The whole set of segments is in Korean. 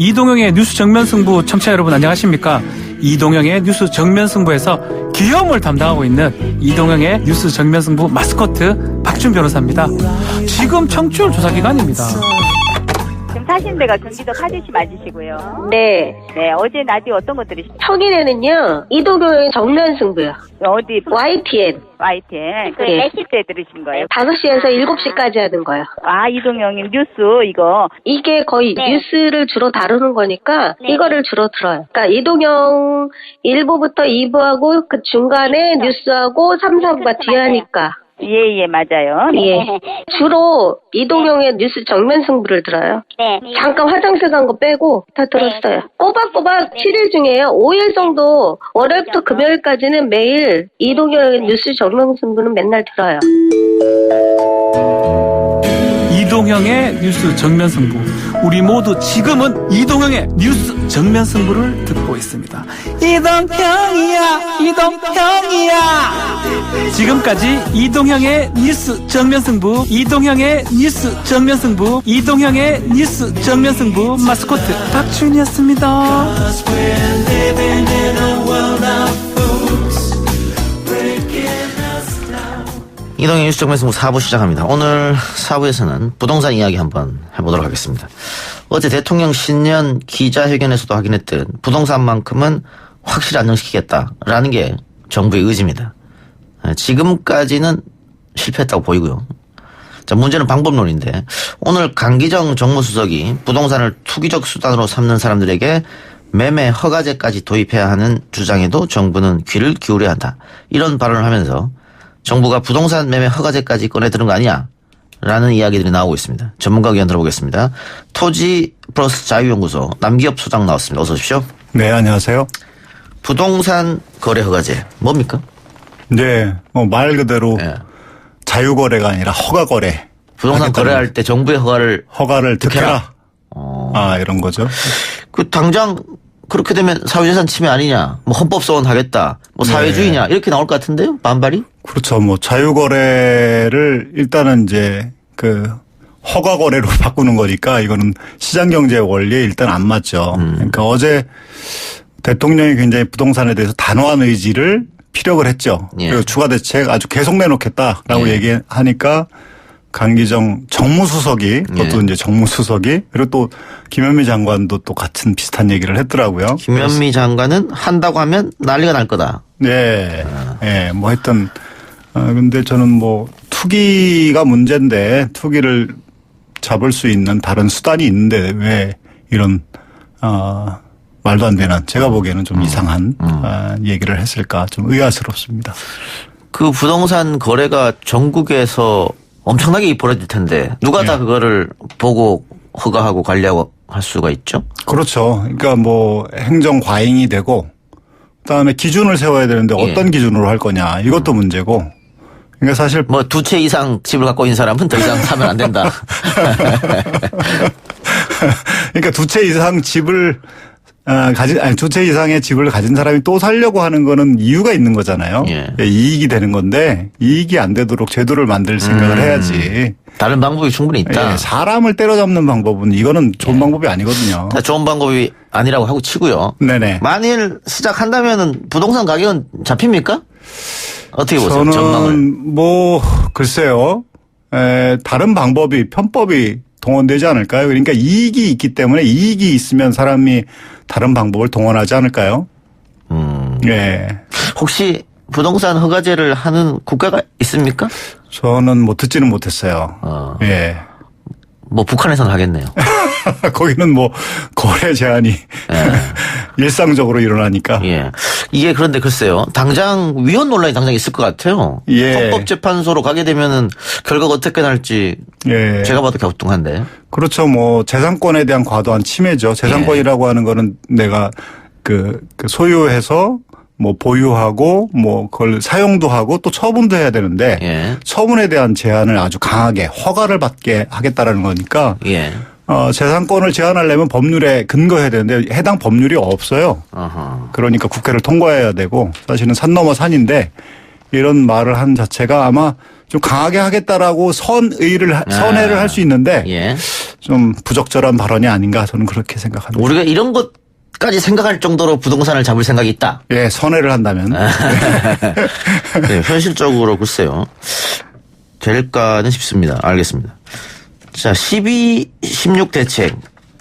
이동형의 뉴스 정면 승부 청취자 여러분 안녕하십니까? 이동형의 뉴스 정면 승부에서 기염을 담당하고 있는 이동형의 뉴스 정면 승부 마스코트 박준 변호사입니다. 지금 청취율 조사 기간입니다. 지금 사시는 데가 경기도 파주시 맞으시고요. 네. 네, 어제 라디오 어떤 거 들으셨어요? 평일에는요, 이동형의 정면 승부요. 어디? YTN. YTN. 그 네. 몇 시 때 들으신 거예요? 5시에서 7시까지 하는 거요. 아, 이동형님 뉴스 이거. 이게 거의 네. 뉴스를 주로 다루는 거니까 네. 이거를 주로 들어요. 그러니까 이동형 1부부터 2부하고 그 중간에 뉴스하고 3, 4부가 뒤에 하니까. 예, 맞아요. 예. 주로 이동형의 뉴스 정면 승부를 들어요. 네. 잠깐 화장실 간 거 빼고 다 들었어요. 꼬박꼬박 7일 중에요. 5일 정도 월요일부터 금요일까지는 매일 이동형의 뉴스 정면 승부는 맨날 들어요. 이동형의 뉴스 정면 승부. 우리 모두 지금은 이동형의 뉴스 정면 승부를 듣고 있습니다. 이동형이야, 이동형이야. 지금까지 이동형의 뉴스 정면 승부, 이동형의 뉴스 정면 승부, 이동형의 뉴스 정면 승부 마스코트 박준이었습니다. 이동형 뉴스 정면 승부 4부 시작합니다. 오늘 4부에서는 부동산 이야기 한번 해보도록 하겠습니다. 어제 대통령 신년 기자회견에서도 확인했던 부동산만큼은 확실히 안정시키겠다라는 게 정부의 의지입니다. 지금까지는 실패했다고 보이고요. 자, 문제는 방법론인데 오늘 강기정 정무수석이 부동산을 투기적 수단으로 삼는 사람들에게 매매 허가제까지 도입해야 하는 주장에도 정부는 귀를 기울여야 한다. 이런 발언을 하면서 정부가 부동산 매매 허가제까지 꺼내드는 거 아니야? 라는 이야기들이 나오고 있습니다. 전문가 의견 들어보겠습니다. 토지 플러스 자유연구소 남기엽 소장 나왔습니다. 어서 오십시오. 네, 안녕하세요. 부동산 거래 허가제 뭡니까? 네, 말 그대로 예. 자유거래가 아니라 허가거래. 부동산 거래할 때 정부의 허가를 득해라. 이런 거죠. 그 당장 그렇게 되면 사회재산 침해 아니냐, 뭐 헌법소원 하겠다, 뭐 사회주의냐 이렇게 나올 것 같은데요, 반발이? 그렇죠. 뭐 자유거래를 일단은 이제 그 허가거래로 바꾸는 거니까 이거는 시장경제 원리에 일단 안 맞죠. 그러니까 어제 대통령이 굉장히 부동산에 대해서 단호한 의지를 피력을 했죠. 예. 그리고 추가 대책 아주 계속 내놓겠다라고 예. 얘기하니까 강기정 정무수석이 그것도 예. 이제 정무수석이 그리고 또 김현미 장관도 또 같은 비슷한 얘기를 했더라고요. 김현미 장관은 한다고 하면 난리가 날 거다. 네. 예, 뭐 하여튼, 근데 저는 뭐 투기가 문제인데 투기를 잡을 수 있는 다른 수단이 있는데 왜 이런, 말도 안 되는 제가 보기에는 좀 이상한 얘기를 했을까 좀 의아스럽습니다. 그 부동산 거래가 전국에서 엄청나게 벌어질 텐데 누가 다 그거를 보고 허가하고 관리하고 할 수가 있죠? 그렇죠. 그러니까 뭐 행정 과잉이 되고 그다음에 기준을 세워야 되는데 어떤 기준으로 할 거냐 이것도 문제고. 그러니까 사실 뭐 2채 이상 집을 갖고 있는 사람은 더 이상 사면 안 된다. 그러니까 2채 이상 집을 두 채 이상의 집을 가진 사람이 또 살려고 하는 거는 이유가 있는 거잖아요. 예. 이익이 되는 건데 이익이 안 되도록 제도를 만들 생각을 해야지. 다른 방법이 충분히 있다. 예, 사람을 때려잡는 방법은 이거는 좋은 방법이 아니거든요. 다 좋은 방법이 아니라고 하고 치고요. 네네. 만일 시작한다면은 부동산 가격은 잡힙니까? 어떻게 보세요? 저는 전망을. 뭐 글쎄요. 다른 방법이 편법이 동원되지 않을까요? 그러니까 이익이 있기 때문에 이익이 있으면 사람이 다른 방법을 동원하지 않을까요? 예. 혹시 부동산 허가제를 하는 국가가 있습니까? 저는 뭐 듣지는 못했어요. 예. 뭐 북한에서는 하겠네요. 거기는 뭐 거래 제한이 일상적으로 일어나니까. 예. 이게 그런데 글쎄요. 당장 위헌 논란이 당장 있을 것 같아요. 예. 헌법재판소로 가게 되면은 결과가 어떻게 날지 예. 제가 봐도 격동한데. 그렇죠. 뭐 재산권에 대한 과도한 침해죠. 재산권이라고 하는 거는 내가 그 소유해서 뭐 보유하고 뭐 그걸 사용도 하고 또 처분도 해야 되는데 예. 처분에 대한 제한을 아주 강하게 허가를 받게 하겠다라는 거니까 예. 재산권을 제한하려면 법률에 근거해야 되는데 해당 법률이 없어요. 어허. 그러니까 국회를 통과해야 되고 사실은 산 넘어 산인데 이런 말을 한 자체가 아마 좀 강하게 하겠다라고 선회를 할 수 있는데 예. 좀 부적절한 발언이 아닌가 저는 그렇게 생각합니다. 우리가 이런 것까지 생각할 정도로 부동산을 잡을 생각이 있다. 예, 선회를 한다면. 네, 현실적으로 글쎄요. 될까는 싶습니다. 알겠습니다. 자, 12.16 대책.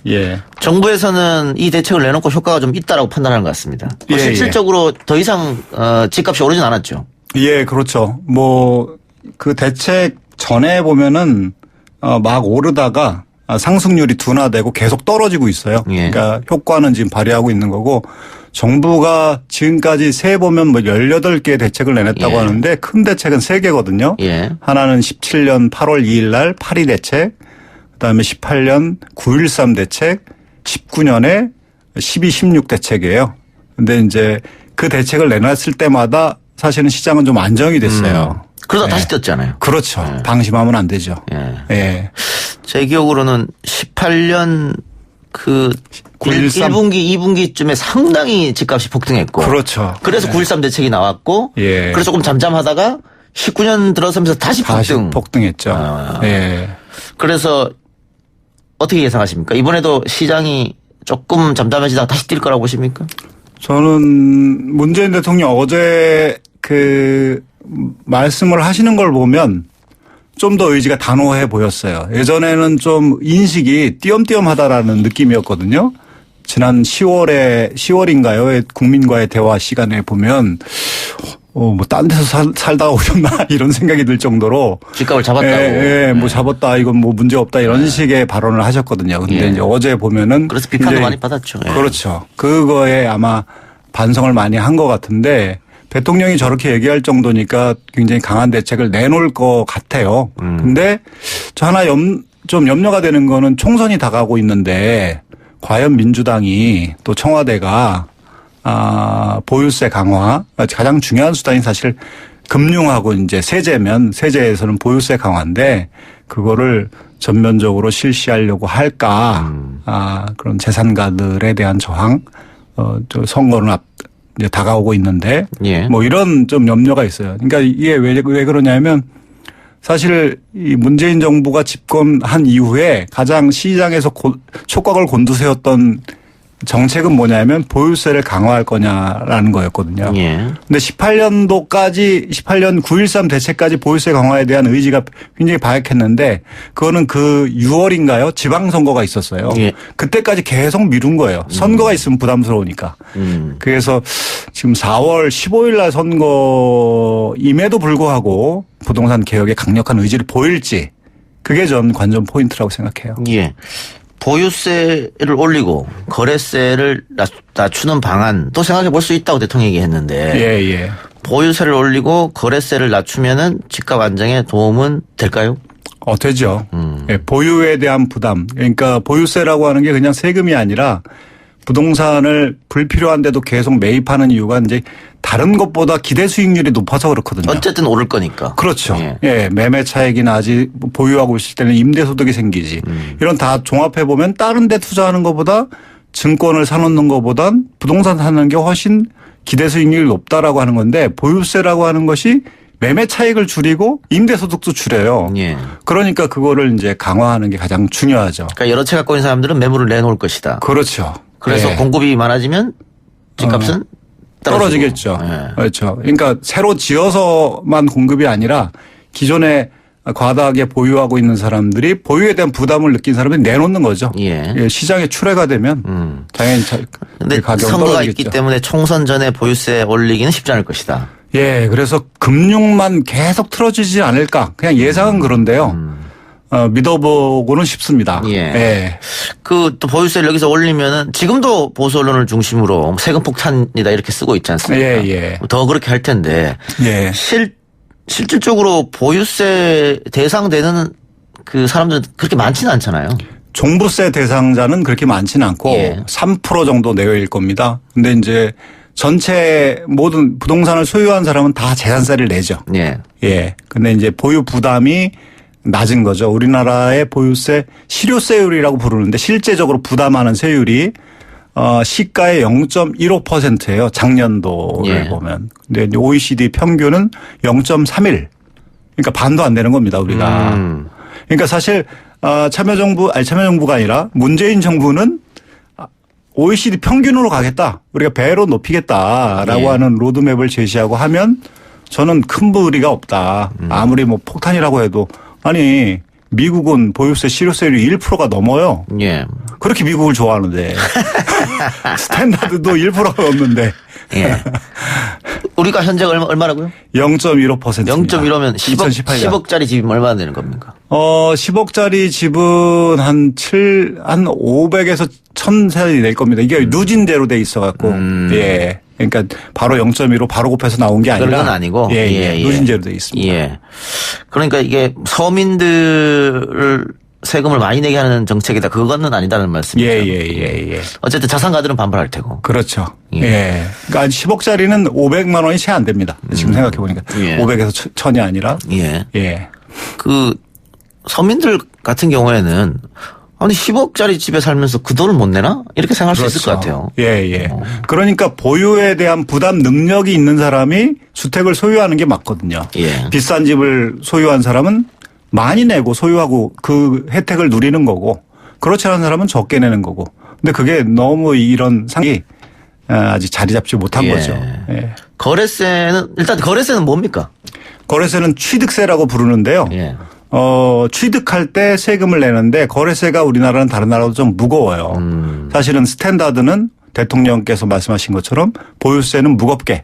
예. 정부에서는 이 대책을 내놓고 효과가 좀 있다라고 판단하는 것 같습니다. 예, 실질적으로 더 이상 집값이 오르진 않았죠. 예, 그렇죠. 뭐 그 대책 전에 보면은 막 오르다가 상승률이 둔화되고 계속 떨어지고 있어요. 예. 그러니까 효과는 지금 발휘하고 있는 거고 정부가 지금까지 세 보면 뭐 18개의 대책을 내놨다고 예. 하는데 큰 대책은 3개거든요. 예. 하나는 17년 8월 2일 날 8.2 대책, 그다음에 18년 9.13 대책, 19년에 12.16 대책이에요. 근데 이제 그 대책을 내놨을 때마다 사실은 시장은 좀 안정이 됐어요. 그러다 네. 다시 뛰었잖아요. 그렇죠. 예. 방심하면 안 되죠. 예. 예. 제 기억으로는 18년 그 9.13. 1분기, 2분기쯤에 상당히 집값이 폭등했고. 그렇죠. 그래서 9.13 대책이 나왔고. 예. 그래서 조금 잠잠하다가 19년 들어서면서 다시 폭등. 폭등했죠. 아. 예. 그래서 어떻게 예상하십니까? 이번에도 시장이 조금 잠잠해지다가 다시 뛸 거라고 보십니까? 저는 문재인 대통령 어제 그 말씀을 하시는 걸 보면 좀 더 의지가 단호해 보였어요. 예전에는 좀 인식이 띄엄띄엄하다라는 느낌이었거든요. 지난 10월인가요? 국민과의 대화 시간에 보면 뭐 딴 데서 살다가 오셨나 이런 생각이 들 정도로 집값을 잡았다고. 예, 뭐 잡았다 이건 뭐 문제 없다 이런 식의 발언을 하셨거든요. 근데 예. 이제 어제 보면은 그래서 비판도 굉장히 많이 받았죠. 예. 그렇죠. 그거에 아마 반성을 많이 한 것 같은데 대통령이 저렇게 얘기할 정도니까 굉장히 강한 대책을 내놓을 것 같아요. 근데 저 하나 좀 염려가 되는 거는 총선이 다가오고 있는데 과연 민주당이 또 청와대가 보유세 강화 가장 중요한 수단이 사실 금융하고 이제 세제에서는 보유세 강화인데 그거를 전면적으로 실시하려고 할까? 그런 재산가들에 대한 저항, 저 선거는 이제 다가오고 있는데, 예. 뭐 이런 좀 염려가 있어요. 그러니까 이게 왜 그러냐면 사실 이 문재인 정부가 집권한 이후에 가장 시장에서 촉각을 곤두세웠던 정책은 뭐냐면 보유세를 강화할 거냐라는 거였거든요. 예. 근데 18년 9.13 대책까지 보유세 강화에 대한 의지가 굉장히 바약했는데 그거는 그 6월인가요? 지방선거가 있었어요. 예. 그때까지 계속 미룬 거예요. 선거가 있으면 부담스러우니까. 그래서 지금 4월 15일 날 선거임에도 불구하고 부동산 개혁에 강력한 의지를 보일지 그게 전 관전 포인트라고 생각해요. 예. 보유세를 올리고 거래세를 낮추는 방안도 생각해 볼 수 있다고 대통령이 얘기했는데 예. 보유세를 올리고 거래세를 낮추면은 집값 안정에 도움은 될까요? 되죠. 예, 보유에 대한 부담. 그러니까 보유세라고 하는 게 그냥 세금이 아니라 부동산을 불필요한데도 계속 매입하는 이유가 이제 다른 것보다 기대 수익률이 높아서 그렇거든요. 어쨌든 오를 거니까. 그렇죠. 예. 예, 매매 차익이나 아직 보유하고 있을 때는 임대소득이 생기지. 이런 다 종합해 보면 다른 데 투자하는 것보다 증권을 사놓는 것보단 부동산 사는 게 훨씬 기대 수익률이 높다라고 하는 건데 보유세라고 하는 것이 매매 차익을 줄이고 임대소득도 줄여요. 예. 그러니까 그거를 이제 강화하는 게 가장 중요하죠. 그러니까 여러 채 갖고 있는 사람들은 매물을 내놓을 것이다. 그렇죠. 그래서 예. 공급이 많아지면 집값은 떨어지겠죠. 예. 그렇죠. 그러니까 새로 지어서만 공급이 아니라 기존에 과다하게 보유하고 있는 사람들이 보유에 대한 부담을 느낀 사람이 내놓는 거죠. 예. 시장에 출회가 되면 당연히 근데 가격은 선거가 떨어지겠죠. 있기 때문에 총선 전에 보유세 올리기는 쉽지 않을 것이다. 예, 그래서 금융만 계속 틀어지지 않을까. 그냥 예상은 그런데요. 믿어보고는 싶습니다. 예. 그 또 보유세를 여기서 올리면은 지금도 보수 언론을 중심으로 세금 폭탄이다 이렇게 쓰고 있지 않습니까? 예. 더 그렇게 할 텐데 예. 실질적으로 보유세 대상되는 그 사람들은 그렇게 많지는 않잖아요. 종부세 대상자는 그렇게 많지는 않고 예. 3% 정도 내외일 겁니다. 근데 이제 전체 모든 부동산을 소유한 사람은 다 재산세를 내죠. 예. 예. 근데 이제 보유 부담이 낮은 거죠. 우리나라의 보유세 실효세율이라고 부르는데 실제적으로 부담하는 세율이 시가의 0.15%예요. 작년도를 예. 보면. 근데 OECD 평균은 0.31. 그러니까 반도 안 되는 겁니다, 우리가. 그러니까 사실 참여정부가 아니라 문재인 정부는 OECD 평균으로 가겠다. 우리가 배로 높이겠다라고 예. 하는 로드맵을 제시하고 하면 저는 큰 무리가 없다. 아무리 뭐 폭탄이라고 해도 아니 미국은 보유세 실효세율이 1%가 넘어요. 예. 그렇게 미국을 좋아하는데 스탠다드도 1%가 넘는데 예. 우리가 현재가 얼마라고요? 0.15%. 0.15면 2018년. 10억짜리 집이면 얼마나 되는 겁니까? 10억짜리 집은 한 500에서 1000 사이 낼 겁니다. 이게 누진제로 돼 있어 갖고. 예. 그러니까 바로 0.15 바로 곱해서 나온 게 아니라. 그런 건 아니고. 예. 누진제로 돼 있습니다. 예. 그러니까 이게 서민들을 세금을 많이 내게 하는 정책이다. 그거는 아니다는 말씀이죠. 예. 어쨌든 자산가들은 반발할 테고. 그렇죠. 예. 예. 그러니까 10억짜리는 500만 원이 채 안 됩니다. 지금 생각해 보니까. 예. 500에서 1000이 아니라. 예. 예. 그 서민들 같은 경우에는 아니 10억짜리 집에 살면서 그 돈을 못 내나? 이렇게 생각할 수 있을 것 같아요. 예. 그러니까 보유에 대한 부담 능력이 있는 사람이 주택을 소유하는 게 맞거든요. 예. 비싼 집을 소유한 사람은 많이 내고 소유하고 그 혜택을 누리는 거고 그렇지 않은 사람은 적게 내는 거고. 근데 그게 너무 이런 상이 아직 자리 잡지 못한 예. 거죠. 예. 거래세는 뭡니까? 거래세는 취득세라고 부르는데요. 예. 취득할 때 세금을 내는데 거래세가 우리나라는 다른 나라보다 좀 무거워요. 사실은 스탠다드는 대통령께서 말씀하신 것처럼 보유세는 무겁게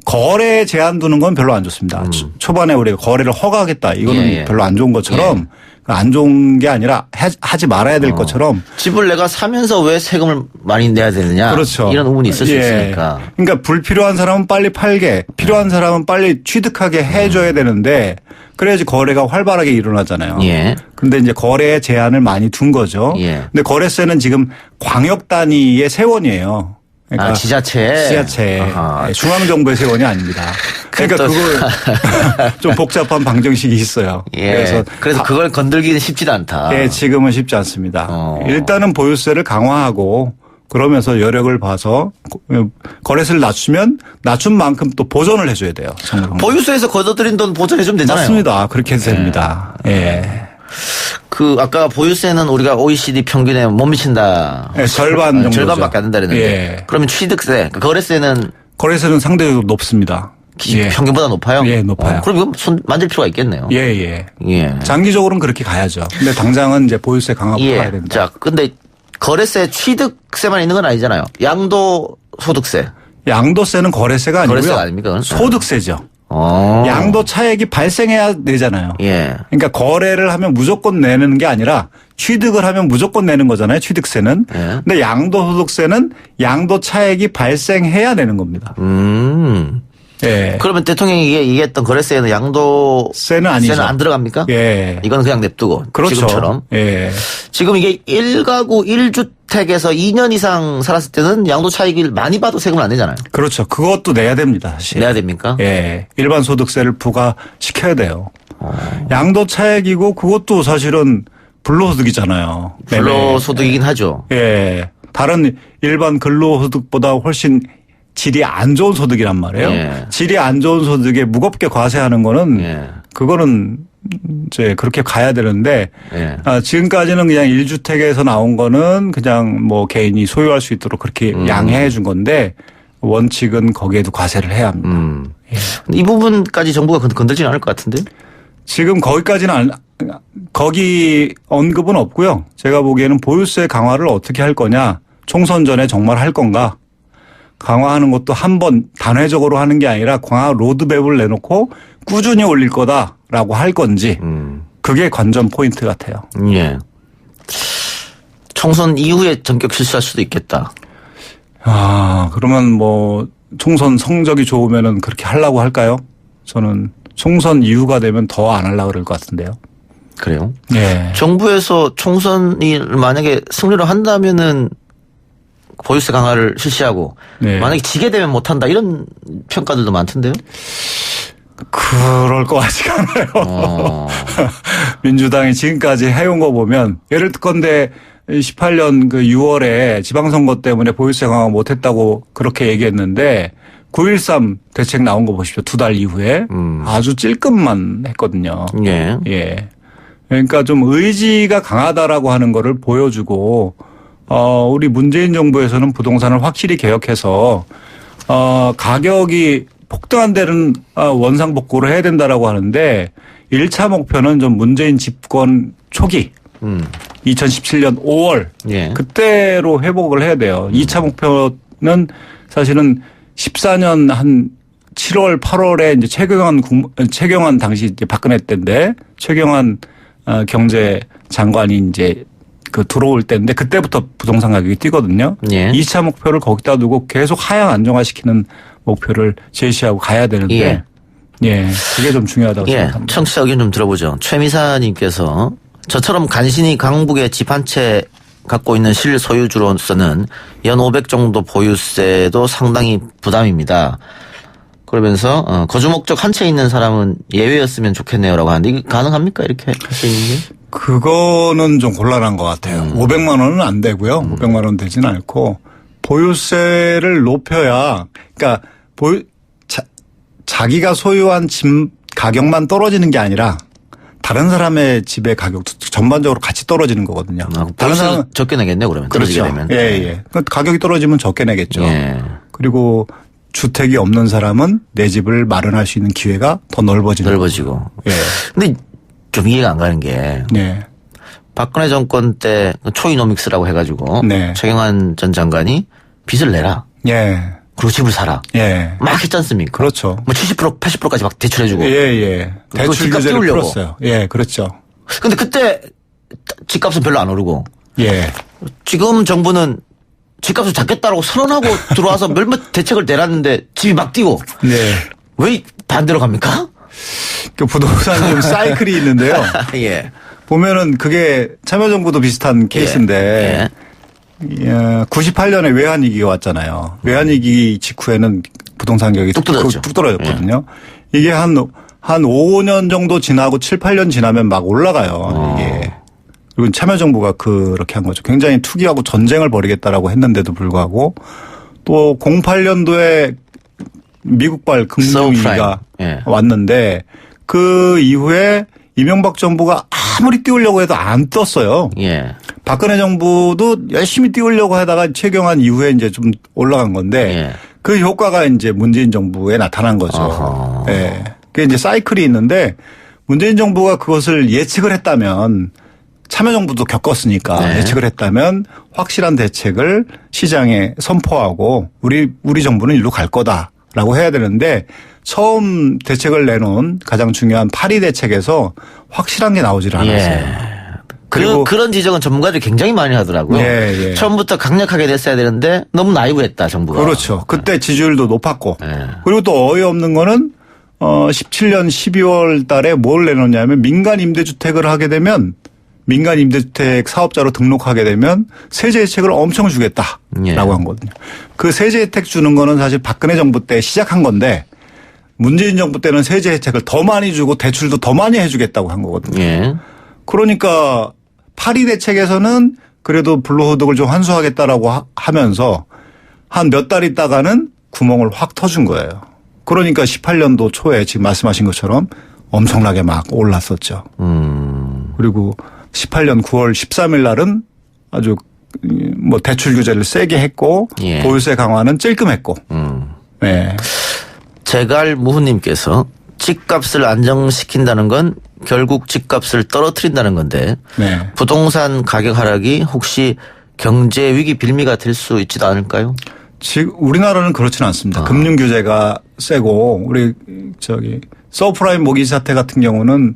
거래에 제한 두는 건 별로 안 좋습니다. 초반에 우리가 거래를 허가하겠다. 이거는 예. 별로 안 좋은 것처럼 안 좋은 게 아니라 하지 말아야 될 것처럼. 집을 내가 사면서 왜 세금을 많이 내야 되느냐. 그렇죠. 이런 의문이 있을 수 예. 있으니까. 그러니까 불필요한 사람은 빨리 팔게 필요한 사람은 빨리 취득하게 해줘야 되는데 그래야지 거래가 활발하게 일어나잖아요. 예. 근데 이제 거래에 제한을 많이 둔 거죠. 예. 근데 거래세는 지금 광역 단위의 세원이에요. 그러니까 지자체. 지자체. 아하. 네, 중앙정부의 세원이 아닙니다. 그러니까 또- 그걸 좀 복잡한 방정식이 있어요. 예. 그래서 그걸 건들기는 쉽지도 않다. 예, 지금은 쉽지 않습니다. 어. 일단은 보유세를 강화하고 그러면서 여력을 봐서 거래세를 낮추면 낮춘 만큼 또 보전을 해줘야 돼요. 정부는. 보유세에서 걷어들인 돈 보전해주면 되잖아요. 맞습니다. 그렇게 해도 됩니다. 예. 아까 보유세는 우리가 OECD 평균에 못 미친다. 예, 절반 정도죠. 절반밖에 안 된다 그랬는데. 예. 그러면 취득세, 그러니까 거래세는 거래세는 상대적으로 높습니다. 예. 평균보다 높아요? 예, 높아요. 그럼 이건 손 만질 필요가 있겠네요. 예. 예. 장기적으로는 그렇게 가야죠. 근데 당장은 이제 보유세 강화부터 예. 가야 된다. 자, 근데 거래세, 취득세만 있는 건 아니잖아요. 양도소득세. 양도세는 거래세가 아니고요. 거래세가 아닙니까, 그건? 소득세죠. 어. 양도 차액이 발생해야 내잖아요. 예. 그러니까 거래를 하면 무조건 내는 게 아니라 취득을 하면 무조건 내는 거잖아요. 취득세는. 예. 근데 양도소득세는 양도 차액이 발생해야 내는 겁니다. 예. 그러면 대통령이 얘기했던 거래세에는 세는 아니죠. 안 들어갑니까? 예. 이거는 그냥 냅두고. 그렇죠. 지금처럼. 예. 지금 이게 1가구 1주택에서 2년 이상 살았을 때는 양도 차익을 많이 봐도 세금을 안 내잖아요. 그렇죠. 그것도 내야 됩니다. 사실. 내야 됩니까? 예. 일반 소득세를 부과시켜야 돼요. 양도 차액이고 그것도 사실은 불로소득이잖아요. 불로소득이긴 하죠. 예. 다른 일반 근로소득보다 훨씬 질이 안 좋은 소득이란 말이에요. 예. 질이 안 좋은 소득에 무겁게 과세하는 거는 예. 그거는 이제 그렇게 가야 되는데 예. 지금까지는 그냥 1주택에서 나온 거는 그냥 뭐 개인이 소유할 수 있도록 그렇게 양해해 준 건데 원칙은 거기에도 과세를 해야 합니다. 이 부분까지 정부가 건들지는 않을 것 같은데? 지금 거기까지는 거기 언급은 없고요. 제가 보기에는 보유세 강화를 어떻게 할 거냐. 총선 전에 정말 할 건가. 강화하는 것도 한 번 단회적으로 하는 게 아니라 강화 로드맵을 내놓고 꾸준히 올릴 거다라고 할 건지 그게 관전 포인트 같아요. 예. 총선 이후에 전격 실시할 수도 있겠다. 그러면 뭐 총선 성적이 좋으면은 그렇게 하려고 할까요? 저는 총선 이후가 되면 더 안 하려고 그럴 것 같은데요. 그래요? 예. 정부에서 총선이 만약에 승리를 한다면은 보유세 강화를 실시하고 네. 만약에 지게 되면 못한다 이런 평가들도 많던데요. 그럴 것 같지가 않아요. 민주당이 지금까지 해온 거 보면 예를 들건데 18년 그 6월에 지방선거 때문에 보유세 강화 못했다고 그렇게 얘기했는데 9.13 대책 나온 거 보십시오. 2달 이후에 아주 찔끔만 했거든요. 예. 예. 그러니까 좀 의지가 강하다라고 하는 거를 보여주고 우리 문재인 정부에서는 부동산을 확실히 개혁해서 가격이 폭등한 데는 원상복구를 해야 된다라고 하는데 1차 목표는 좀 문재인 집권 초기 2017년 5월 예. 그때로 회복을 해야 돼요. 2차 목표는 사실은 14년 한 7월 8월에 이제 최경환 당시 이제 박근혜 때인데 최경환 경제 장관이 이제 그 들어올 때인데 그때부터 부동산 가격이 뛰거든요. 예. 2차 목표를 거기다 두고 계속 하향 안정화시키는 목표를 제시하고 가야 되는데 예. 예, 그게 좀 중요하다고 예. 생각합니다. 청취자 의견 좀 들어보죠. 최미사님께서 저처럼 간신히 강북에 집 한 채 갖고 있는 실소유주로서는 연 500 정도 보유세도 상당히 부담입니다. 그러면서 거주 목적 한 채 있는 사람은 예외였으면 좋겠네요라고 하는데 이게 가능합니까? 이렇게 할 수 있는 게? 그거는 좀 곤란한 것 같아요. 500만 원은 안 되고요. 500만 원 되지는 않고 보유세를 높여야 그러니까 자기가 소유한 집 가격만 떨어지는 게 아니라 다른 사람의 집의 가격도 전반적으로 같이 떨어지는 거거든요. 다른 사람은 적게 내겠네 그러면 떨어지게 그렇죠. 되면. 예. 가격이 떨어지면 적게 내겠죠. 예. 그리고 주택이 없는 사람은 내 집을 마련할 수 있는 기회가 더 넓어지는 넓어지고. 거고. 예. 근데 좀 이해가 안 가는 게 네. 박근혜 정권 때 초이노믹스라고 해가지고 네. 최경환 전 장관이 빚을 내라. 예. 그리고 집을 사라. 예. 막 했지 않습니까? 그렇죠. 뭐 70%, 80%까지 막 대출해주고. 예. 그거 대출 집값 규제를 띄우려고. 풀었어요. 예, 그렇죠. 근데 그때 집값은 별로 안 오르고 예. 지금 정부는 집값을 잡겠다라고 선언하고 들어와서 몇몇 대책을 내놨는데 집이 막 뛰고 네. 왜 반대로 갑니까? 그 부동산 좀 사이클이 있는데요. 예. 보면은 그게 참여정부도 비슷한 케이스인데 예. 98년에 외환위기가 왔잖아요. 외환위기 직후에는 부동산 가격이 뚝 떨어졌죠. 뚝 떨어졌거든요. 이게 한 5년 정도 지나고 7, 8년 지나면 막 올라가요. 이게. 그리고 참여정부가 그렇게 한 거죠. 굉장히 투기하고 전쟁을 벌이겠다라고 했는데도 불구하고 또 08년도에 미국발 금융위기가 예. 왔는데 그 이후에 이명박 정부가 아무리 띄우려고 해도 안 떴어요. 예. 박근혜 정부도 열심히 띄우려고 하다가 최경환 이후에 이제 좀 올라간 건데 예. 그 효과가 이제 문재인 정부에 나타난 거죠. 어허. 예. 그게 이제 사이클이 있는데 문재인 정부가 그것을 예측을 했다면 참여정부도 겪었으니까 네. 예측을 했다면 확실한 대책을 시장에 선포하고 우리 정부는 이리로 갈 거다라고 해야 되는데 처음 대책을 내놓은 가장 중요한 8.2 대책에서 확실한 게 나오질 않았어요. 예. 그리고 그런 지적은 전문가들이 굉장히 많이 하더라고요. 예. 처음부터 강력하게 냈어야 되는데 너무 나이브했다 정부가. 그렇죠. 그때 지지율도 높았고 예. 그리고 또 어이없는 거는 17년 12월 달에 뭘 내놓냐면 민간 임대주택을 하게 되면 민간 임대주택 사업자로 등록하게 되면 세제 혜택을 엄청 주겠다라고 예. 한 거거든요. 그 세제 혜택 주는 거는 사실 박근혜 정부 때 시작한 건데 문재인 정부 때는 세제 혜택을 더 많이 주고 대출도 더 많이 해주겠다고 한 거거든요. 예. 그러니까 8.2 대책에서는 그래도 불로소득을 좀 환수하겠다라고 하면서 한 몇 달 있다가는 구멍을 확 터준 거예요. 그러니까 18년도 초에 지금 말씀하신 것처럼 엄청나게 막 올랐었죠. 그리고 18년 9월 13일 날은 아주 뭐 대출 규제를 세게 했고 예. 보유세 강화는 찔끔했고. 네. 제갈 무훈님께서 집값을 안정시킨다는 건 결국 집값을 떨어뜨린다는 건데 네. 부동산 가격 하락이 혹시 경제 위기 빌미가 될 수 있지도 않을까요? 지금 우리나라는 그렇지는 않습니다. 금융 규제가 세고 우리 서프라임 모기지 사태 같은 경우는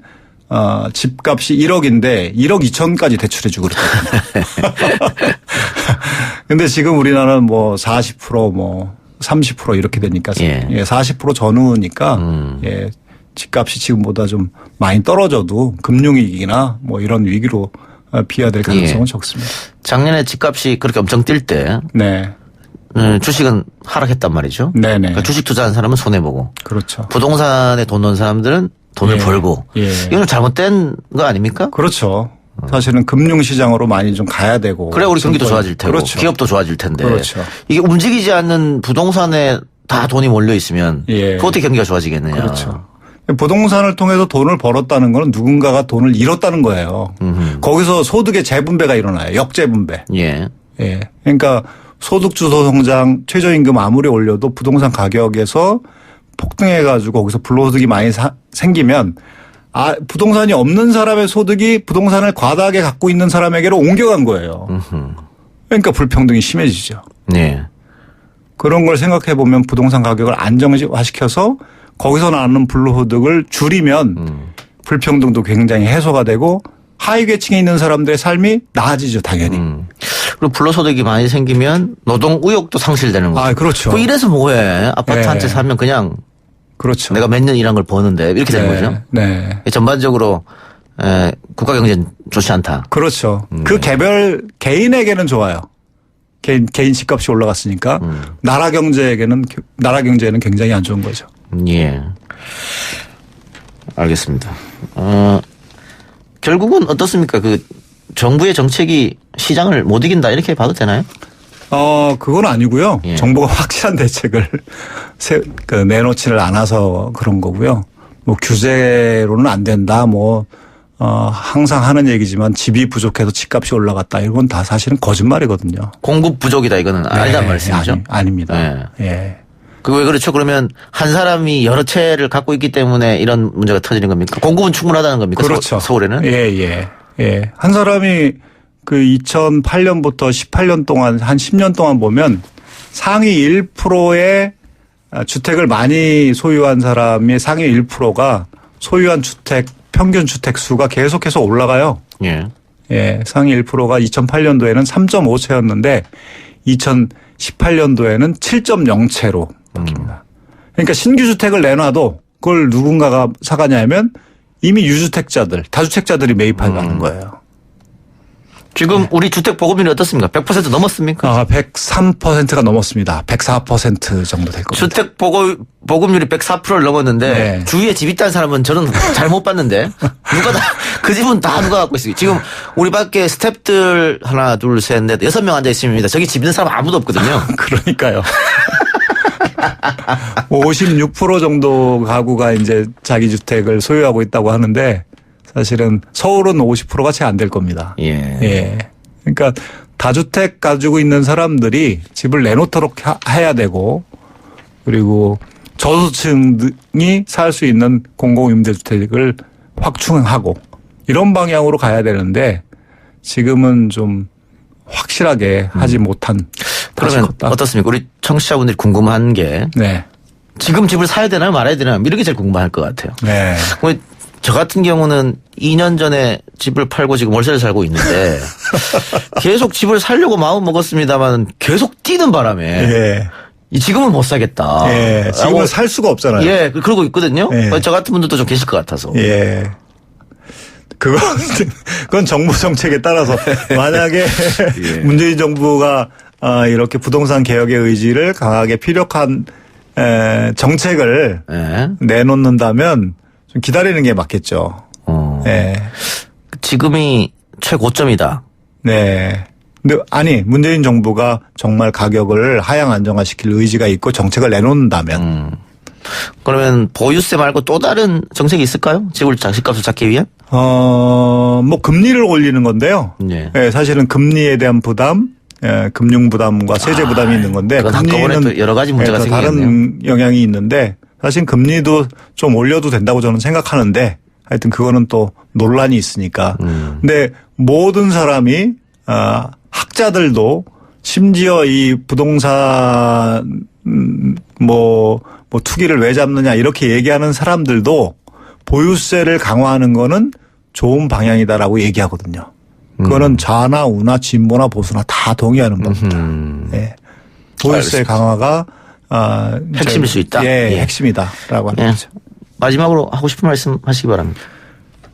집값이 1억인데 1억 2천까지 대출해 주고 그렇거든요. 근데 지금 우리나라는 뭐 40% 뭐 30% 이렇게 되니까 예. 40% 전후니까 예. 집값이 지금보다 좀 많이 떨어져도 금융위기나 뭐 이런 위기로 비화될 가능성은 예. 적습니다. 작년에 집값이 그렇게 엄청 뛸 때 네. 주식은 하락했단 말이죠. 네네. 그러니까 주식 투자한 사람은 손해보고 그렇죠. 부동산에 돈 넣은 사람들은 돈을 예. 벌고 예. 이건 잘못된 거 아닙니까? 그렇죠. 사실은 금융시장으로 많이 좀 가야 되고. 그래 우리 경기도 좋아질 테고 그렇죠. 기업도 좋아질 텐데 그렇죠. 이게 움직이지 않는 부동산에 다 돈이 몰려 있으면 예. 어떻게 경기가 좋아지겠느냐. 그렇죠. 부동산을 통해서 돈을 벌었다는 건 누군가가 돈을 잃었다는 거예요. 거기서 소득의 재분배가 일어나요. 역재분배. 예. 예. 그러니까 소득주도 성장, 최저임금 아무리 올려도 부동산 가격에서 폭등해가지고 거기서 불로소득이 많이 생기면 부동산이 없는 사람의 소득이 부동산을 과다하게 갖고 있는 사람에게로 옮겨간 거예요. 그러니까 불평등이 심해지죠. 네. 그런 걸 생각해 보면 부동산 가격을 안정화시켜서 거기서 나오는 불로소득을 줄이면 불평등도 굉장히 해소가 되고 하위 계층에 있는 사람들의 삶이 나아지죠, 당연히. 그리고 불로소득이 많이 생기면 노동 의욕도 상실되는 거죠. 그렇죠. 이래서 뭐해. 아파트 한 채 네. 사면 그냥 그렇죠. 내가 몇 년 일한 걸 버는데 이렇게 되는 거죠. 네. 전반적으로 국가 경제는 좋지 않다. 그렇죠. 그 개인에게는 좋아요. 개인 집값이 올라갔으니까 나라 경제는 굉장히 안 좋은 거죠. 예. 알겠습니다. 결국은 어떻습니까? 그 정부의 정책이 시장을 못 이긴다 이렇게 봐도 되나요? 그건 아니고요. 예. 정부가 확실한 대책을 내놓지를 않아서 그런 거고요. 뭐 규제로는 안 된다. 항상 하는 얘기지만 집이 부족해서 집값이 올라갔다. 이건 다 사실은 거짓말이거든요. 공급 부족이다 이거는 아니란 말씀이죠? 아닙니다. 네. 예. 왜 그렇죠? 그러면 한 사람이 여러 채를 갖고 있기 때문에 이런 문제가 터지는 겁니까? 공급은 충분하다는 겁니까? 그렇죠. 서울에는? 예. 한 사람이 그 2008년부터 18년 동안 한 10년 동안 보면 상위 1%의 주택을 많이 소유한 사람의 상위 1%가 소유한 평균 주택 수가 계속해서 올라가요. 예. 예. 상위 1%가 2008년도에는 3.5채였는데 2018년도에는 7.0채로 바뀝니다. 그러니까 신규 주택을 내놔도 그걸 누군가가 사가냐면 이미 유주택자들, 다주택자들이 매입하는 거예요. 지금 우리 주택 보급률이 어떻습니까? 100% 넘었습니까? 103%가 넘었습니다. 104% 정도 될 겁니다. 주택 보급률이 104%를 넘었는데 네. 주위에 집 있다는 사람은 저는 잘 못 봤는데 그 집은 다 누가 갖고 있어요. 지금 우리 밖에 스태프들 하나 둘 셋 넷 6명 앉아 있습니다. 저기 집 있는 사람 아무도 없거든요. 그러니까요. 56% 정도 가구가 이제 자기 주택을 소유하고 있다고 하는데 사실은 서울은 50%가 채 안 될 겁니다. 예. 그러니까 다주택 가지고 있는 사람들이 집을 내놓도록 해야 되고 그리고 저소득층이 살 수 있는 공공임대주택을 확충하고 이런 방향으로 가야 되는데 지금은 좀 확실하게 하지 못한 그러면 어떻습니까? 우리 청취자분들이 궁금한 게 네. 지금 집을 사야 되나요 말아야 되나요? 이렇게 제일 궁금할 것 같아요. 네. 저 같은 경우는 2년 전에 집을 팔고 지금 월세를 살고 있는데 계속 집을 살려고 마음 먹었습니다만 계속 뛰는 바람에 예. 지금은 못 사겠다. 예. 지금은 살 수가 없잖아요. 예. 그러고 있거든요. 예. 저 같은 분들도 좀 계실 것 같아서. 예. 그건 정부 정책에 따라서 만약에 예. 문재인 정부가 이렇게 부동산 개혁의 의지를 강하게 피력한 정책을 예. 내놓는다면 좀 기다리는 게 맞겠죠. 예. 지금이 최고점이다. 네. 근데 문재인 정부가 정말 가격을 하향 안정화시킬 의지가 있고 정책을 내놓는다면 그러면 보유세 말고 또 다른 정책이 있을까요? 집값을 잡기 위한? 금리를 올리는 건데요. 예. 예, 사실은 금리에 대한 부담, 금융 부담과 세제 부담이 있는 건데 그건 한꺼번에 또 여러 가지 문제가 생기겠네요. 다른 영향이 있는데 사실 금리도 좀 올려도 된다고 저는 생각하는데 하여튼 그거는 또 논란이 있으니까. 근데 모든 사람이 학자들도 심지어 이 부동산 투기를 왜 잡느냐 이렇게 얘기하는 사람들도 보유세를 강화하는 거는 좋은 방향이다라고 얘기하거든요. 그거는 좌나 우나 진보나 보수나 다 동의하는 겁니다. 예. 보유세 알겠습니다. 강화가 핵심일 수 있다. 예, 핵심이다라고 하는 예. 거죠. 마지막으로 하고 싶은 말씀 하시기 바랍니다.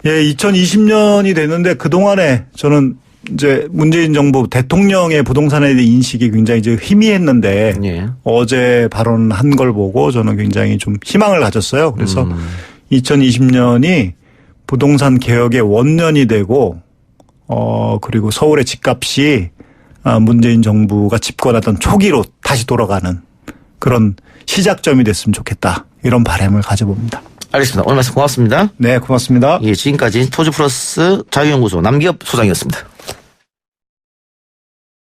예, 2020년이 됐는데 그동안에 저는 이제 문재인 정부 대통령의 부동산에 대한 인식이 굉장히 이제 희미했는데 예. 어제 발언한 걸 보고 저는 굉장히 좀 희망을 가졌어요. 그래서 2020년이 부동산 개혁의 원년이 되고 그리고 서울의 집값이 문재인 정부가 집권하던 초기로 다시 돌아가는 그런 시작점이 됐으면 좋겠다. 이런 바람을 가져봅니다. 알겠습니다. 오늘 말씀 고맙습니다. 네, 고맙습니다. 예, 지금까지 토지플러스 자유연구소 남기업 소장이었습니다.